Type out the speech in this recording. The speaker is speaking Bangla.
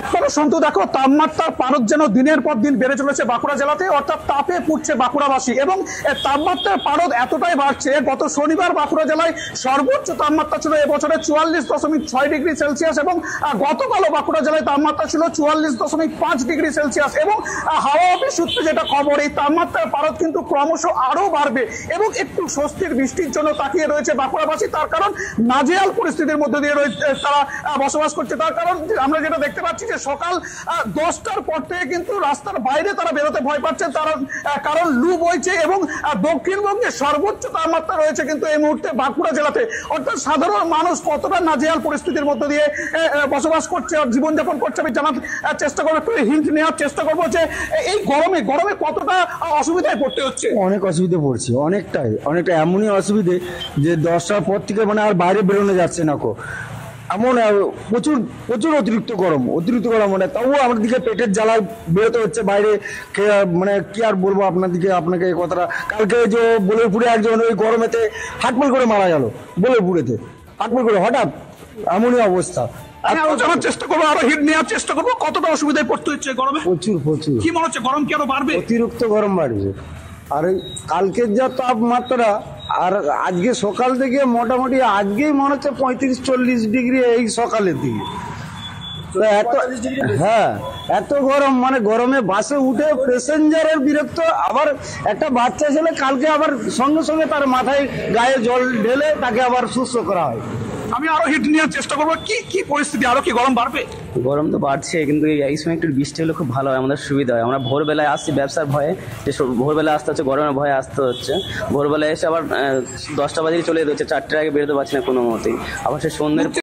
একবারে সন্তু দেখো, তাপমাত্রার পারদ যেন দিনের পর দিন বেড়ে চলেছে বাঁকুড়া জেলাতে, অর্থাৎ তাপে পুড়ছে বাঁকুড়াবাসী। এবং তাপমাত্রার পারদ এতটাই বাড়ছে, গত শনিবার বাঁকুড়া জেলায় সর্বোচ্চ তাপমাত্রা ছিল এবছরে 44.6 ডিগ্রি সেলসিয়াস, এবং গতকালও বাঁকুড়া জেলায় তাপমাত্রা ছিল 44.5 ডিগ্রি সেলসিয়াস। এবং হাওয়া অফিস সূত্রে যেটা খবর, এই তাপমাত্রার পারদ কিন্তু ক্রমশ আরো বাড়বে এবং একটু স্বস্তির বৃষ্টির জন্য তাকিয়ে রয়েছে বাঁকুড়াবাসী। তার কারণ নাজেহাল পরিস্থিতির মধ্যে দিয়ে রয়েছে তারা বসবাস করছে। তার কারণ আমরা যেটা দেখতে পাচ্ছি যে সকাল 10টার পর থেকে কিন্তু রাস্তার বাইরে তারা বেরোতে ভয় পাচ্ছে, কারণ লু বইছে। এবং দক্ষিণবঙ্গে সর্বোচ্চ তাপমাত্রা রয়েছে কিন্তু এই মুহূর্তে বাঁকুড়া জেলাতে। অর্থাৎ সাধারণ মানুষ কতটা নাজেহাল পরিস্থিতির মধ্যে দিয়ে বসবাস করছে আর জীবনযাপন করছে, আমি জানার চেষ্টা করবো, একটু হিন্ট নেওয়ার চেষ্টা করবো যে এই গরমে কতটা অসুবিধায় পড়তে হচ্ছে। অনেক অসুবিধে পড়ছি, অনেকটাই এমনই অসুবিধে যে 10টার পর থেকে মানে আর বাইরে বেরোনো যাচ্ছে না। এমন প্রচুর প্রচুর অতিরিক্ত গরম মানে তবুও আমাদের দিকে পেটের জ্বালায় বেরোতে হচ্ছে বাইরে। মানে কি আর বলবো আপনাকে এই কথাটা। কালকে যে বোলেরপুরে একজন ওই গরমেতে হাটমাল করে মারা গেল, বোলেরপুরেতে হাটমাল করে হঠাৎ, এমনই অবস্থা। জানার চেষ্টা করবো, আরো হিট নেওয়ার চেষ্টা করবো কতটা অসুবিধায় পড়তে হচ্ছে গরমে। প্রচুর কি মনে হচ্ছে, গরম কি আরো বাড়বে? অতিরিক্ত গরম বাড়বে। আর কালকের যা তাপমাত্রা, আর আজকে সকাল থেকে মোটামুটি আজকেই মনে হচ্ছে 35-40 ডিগ্রি এই সকালের দিকে। এত গরম, মানে গরমে বাসে উঠে প্যাসেঞ্জারের বিরক্ত। আবার একটা বাচ্চা ছেলে কালকে আবার সঙ্গে সঙ্গে তার মাথায় গায়ে জল ঢেলে তাকে আবার সুস্থ করা হয়। আমি আরো হিট নেওয়ার চেষ্টা করবো, কি পরিস্থিতি, আরো কি গরম বাড়বে? গরম তো বাড়ছে, কিন্তু এই সময় একটু বৃষ্টি হলে খুব ভালো হয়, আমাদের সুবিধা হয়। আমরা ভোরবেলায় আসছি ব্যবসার ভয়ে, যে ভোরবেলায় আসতে হচ্ছে, গরমের ভয়ে আসতে হচ্ছে। ভোরবেলায় এসে আবার 10টা বাজে চলে যেতে হচ্ছে, 4টার আগে বেরোতে পারছি না কোনো মতেই। আবার সে সন্ধ্যের